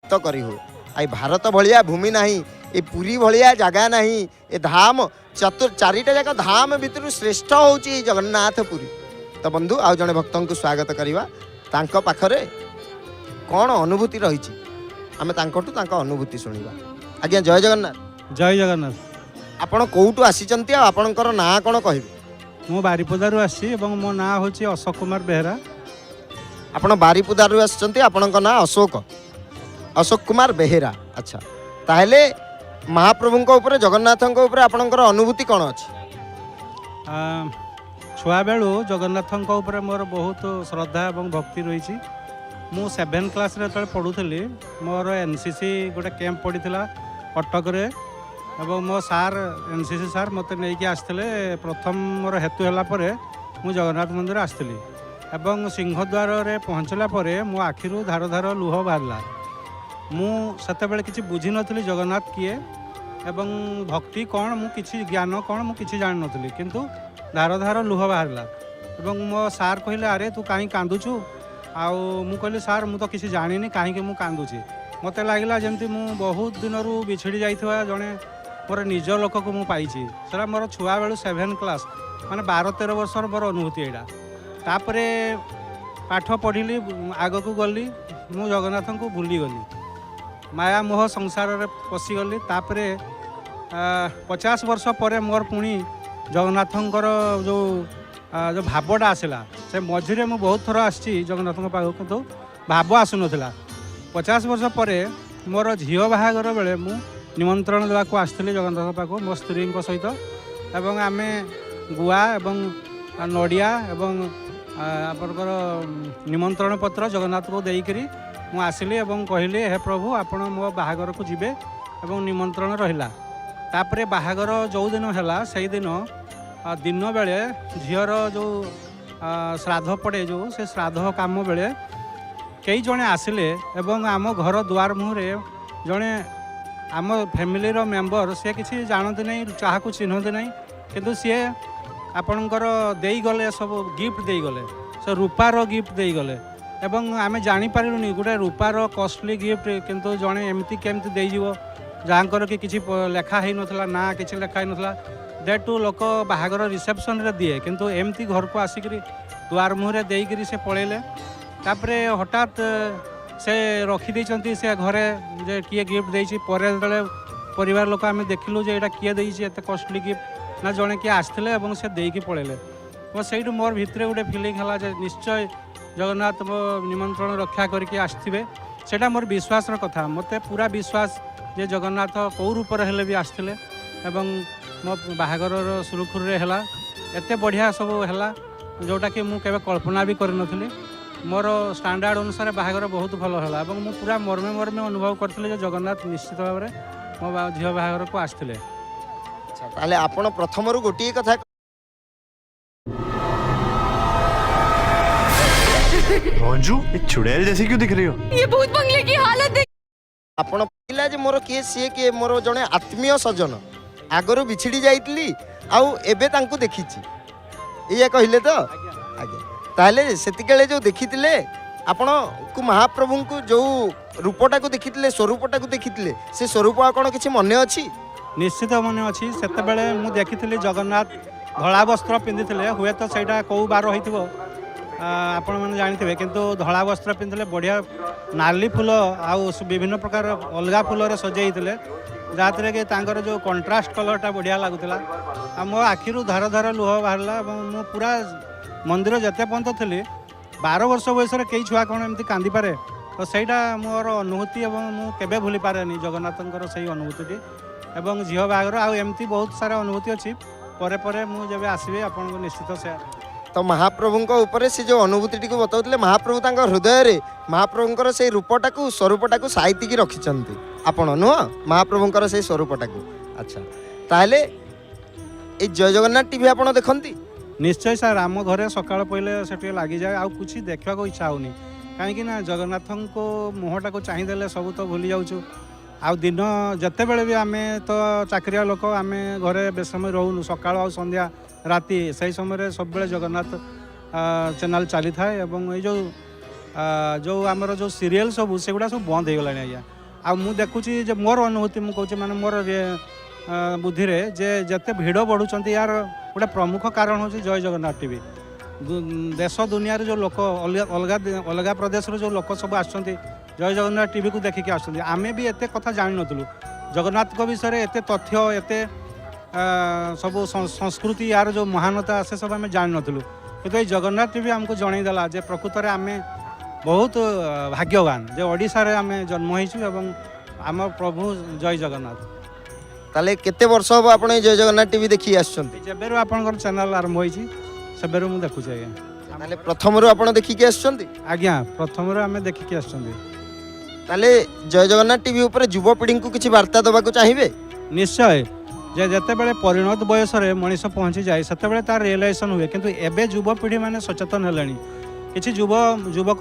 व्यक्त करी हुए। आई भारत भाया भूमि ना ए पुरी भाया जगह ना ए धाम चारिटा जाक धाम भितर श्रेष्ठ हूँ जगन्नाथ पुरी। तो बंधु आउ जड़े भक्त को स्वागत करवा पाखरे कौन अनुभूति रही आम अनुभूति शुणा। आज्ञा जय जगन्नाथ। जय जगन्नाथ। आपण कौटू आसीचंती आपणकर ना कौन कह? मु बारिपदारू आसी मो ना हूँ अशोक कुमार बेहरा। आपण बारिपदारू आसी आपणक ना अशोक कुमार बेहेरा। अच्छा ताहले महाप्रभु ऊपर जगन्नाथ ऊपर आपणकर अनुभूति कौन अच्छी? छुआ बेलू जगन्नाथ ऊपर मोर बहुत श्रद्धा और भक्ति रही। मु 7 क्लास रे पढ़ुली मोर एनसीसी गोटे कैंप पड़ी कटक रे एवं मो सार एनसीसी सार मत नहीं कि आसते प्रथम मोर हेतु है मु जगन्नाथ मंदिर आसती एवं सिंहद्वार रे पहुँचला मो आखिरू धार धार लुह बाहरला। मुझे किसी बुझी नी जगन्नाथ किए एवं भक्ति कौन मु किसी ज्ञान कौन मु किसी जान नी किंतु धार धार लुह बाहरला। एवं मो सार कहले अरे तू कहीं कांदुचु आउ मु कहली सार मु तो किसी जानी कहीं मु कांदुची। मत लगला जमी मु बहुत दिन बिछड़ी जाइथिबा जड़े मोर निज लोक को मु पाइछि। सेटा मोर छुआ बेलू 7 क्लास माने 12-13 वर्ष मोर अनुभूति एटा। तापरे पाठ पढ़िली आग को गली मु जगन्नाथ को भूली गली माया मोह संसार रे पशिगली। तापरे 50 वर्ष पर मोर पुणी जगन्नाथंकर जो जो भावटा आसला से मझिरे मु बहुत थर आसी जगन्नाथ पाख किंतु भाव आसु नथिला। 50 वर्ष पर मोर झील बाहागर बेले मु निमंत्रण देवाक आसती जगन्नाथ पाख मो स्त्री सहित एवं आमे गुआ एवं नड़िया एवं आपणकर निमंत्रण पत्र जगन्नाथ को देकरी मु आसिली एवं कहली हे प्रभु आपण मो बाहागर को जीवे एवं निमंत्रण रहिला। तापरे बाहागर जो दिन है से दिन दिन बेले झीर जो श्राद्ध पड़े जो से श्राद्ध काम बेले कई जने आसिले एवं आम घर द्वार मुहरे जड़े आम फैमिली रो मेंबर से किसी जानते नहीं चाह को चिन्हते नहीं किंतु सी आपणकर देई गले सब गिफ्ट दे गले से रूपार गिफ्ट दे गले एवं आम जानीपारूनी गोटे रूपार कॉस्टली गिफ्ट किंतु जड़े एमती केमती देजिवो जहाँकर कि किसी लेखा ही नथला ना किसी लेखा ही नथला दैट टू लोक बाहागर रिसेप्शन रे दिए किंतु एमती घर को आसिक द्वार मुहरे देकरी से पलैले। तापरे हठात से रखी से घरे जे किए गिफ्ट देछि परे परिवार लोक आम देखिलु जे एटा किए देछि एते कॉस्टली गिफ्ट ना जड़े किए आसते और से देकी पलैले। मो से मोर भितर गोटे फिलिंग है जे निश्चय जगन्नाथ मो निमंत्रण रक्षा करके आसथिबे सेटा मोर विश्वास कथा। मते पूरा विश्वास जे जगन्नाथ कौ रूप हेले भी आसते एवं मो बाहागर सुरुखुरु है एत बढ़िया सब है जोटा कि मुझे कल्पना भी कर नथिली। मोर स्टैंडर्ड अनुसार बाहागर बहुत भल है और मुझे पूरा मर्मे मर्मे अनुभव करते जगन्नाथ निश्चित भाव में मो झील बाहागर को आसते। ताले आपण प्रथम रु गोटे कथा मंजू ये चुड़ैल जैसी क्यों दिख रही हो? ये भूत बंगले की हालत देख। आपण पिला जे मोर किए सी किए मोर जने आत्मीय सजन आगरो बिछड़ी जाइतली आउ एबे तांको देखिछि ये कहले तो आगे ताले सेतिकेले जो देखितिले आपण को महाप्रभु को जो रूपटा को देखितिले स्वरूपटा को देखितिले से स्वरूप आपण किछि मने अछि? निश्चित मन अच्छी से मुझे देखी जगन्नाथ धला वस्त्र पिंधि हुए तो सहीटा कौ बार हो आपण मैंने जानी किंतु धला वस्त्र पिंधे बढ़िया नाली फूल आउ विभिन्न प्रकार अलगा फूल सजे जहाँ कि तांकर जो कंट्रास्ट कलरटा बढ़िया लगुला मो आखिरू धार धार लुह बाहरला मु पूरा मंदिर जिते पर्यंत थी 12 वर्ष बयस कई छुआ कौन एमती कांदी पारे तो सहीटा मोर अनुभूति मुझे भूली पारे जगन्नाथंकर से अनुभूति एवं झील बाहागर आमती बहुत सारा अनुभूति अच्छी परे परे मुझे आसबे आपको निश्चित से। तो महाप्रभु ऊपर से जो अनुभूति को बताते महाप्रभु तांका हृदय रे महाप्रभुंकर से रूपटा को स्वरूपटा को साइती की रखिछंती आपण नुह महाप्रभुंकर से स्वरूपटा को। अच्छा ताहले ए जय जगन्नाथ टीवी आपण देखंती? निश्चय सर आम घरे सकाळ पहिले से लगी जाए आउ कुछ देखा को इच्छा होनी कहीं ना जगन्नाथ को मुहटा को चाहिए सब तो भूली जाऊँ आउ दिन जिते बड़े भी आम तो चाकरिया लोक आम घरे बेस समय रोनु सकाळ आ संध्या राति से समय सब जगन्नाथ चैनल चली थाए जो जो आमर जो सीरियल सब से गुड़ा सब बंद हो गला आज्ञा आ मु देखुची जे मोर अनुभूति मु कहूँ माने मोर बुद्धि रे जे जते भिड़ बढ़ुंट यार गोटे प्रमुख कारण हूँ जय जगन्नाथ टीवी देश दुनिया जो लोक अलग अलग प्रदेश जो लोक सब आसुँच जय जगन्नाथ टीवी को देखिकी आसुँच आम भी एत कथा जान नु जगन्नाथ विषय एत तथ्य एत सब संस्कृति यार जो महानता से सब आम जान नु कि जगन्नाथ टीवी आमको जनईदेला जे प्रकृत में आम बहुत भाग्यवान जे ओडिशा रे आम जन्म होइछु एवं आम प्रभु जय जगन्नाथ ताले केते वर्ष हम आप जय जगन्नाथ टीवी देखी आसुँच जेबेरु आपनकर चैनल आरंभ होइछि सेबेरु मु देखुछि आज्ञा ताले प्रथम आप देखिकी आसुँच आज्ञा प्रथम आम देखिकी आसुँच ताले जय जगन्नाथ टीवी ऊपर युवपीढ़ी को किसी वार्ता देवा चाहिए निश्चय जे जितेबाला परिणत बयस मनीष पहुँची जाए से तार रियलाइजेसन हुए किंतु एबे युवपीढ़ी मैंने सचेतन है किसी युवक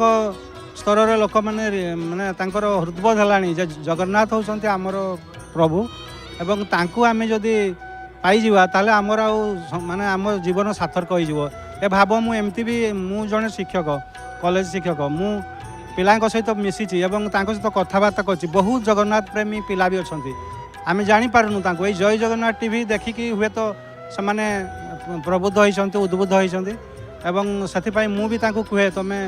स्तर लोक मैंने माने तांकर हृदबोध है जगन्नाथ होउछन्ति आमर प्रभु एवं तांकु आमे जदि पाइजिबा ताले आमर माने आम जीवन सार्थक हो ए भाव मु एमती भी मु जने शिक्षक कॉलेज शिक्षक मु पिलांक सहित मिसिछि एवं तांको सहित कथबार्ता करछि बहुत जगन्नाथ प्रेमी पिला भी अछन्ति आमे जानी पारुनु तांको ए जय जगन्नाथ टीवी देखिकी हुए तो से माने प्रबुद्ध होइछन्ति उद्बुद्ध होइछन्ति एवं ସେଥିପାଇଁ ମୁଁ ବି ତାଙ୍କୁ କୁହେ ତମେ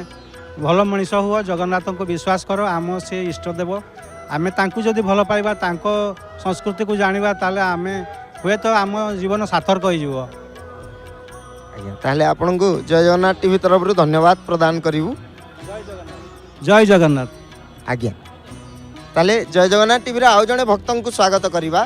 ଭଲ ମଣିଷ ହୁଅ ଜଗନ୍ନାଥଙ୍କୁ ବିଶ୍ୱାସ କର ଆମ ସେ ଇଷ୍ଟଦେବ ଆମେ ତାଙ୍କୁ ଯଦି ଭଲ ପାଇବା ତାଙ୍କ ସଂସ୍କୃତିକୁ ଜାଣିବା ତାହେଲେ ଆମେ ହୁଏତ ଆମ ଜୀବନ ସାର୍ଥକ ହେଇଯିବ ଆଜ୍ଞା ତାହେଲେ ଆପଣଙ୍କୁ ଜୟ ଜଗନ୍ନାଥ टीवी तरफ धन्यवाद प्रदान करिवु ଜୟ ଜଗନ୍ନାଥ आज्ञा ताले जय जगन्नाथ टीवी रे आउ जणे भक्तन को स्वागत करिवा।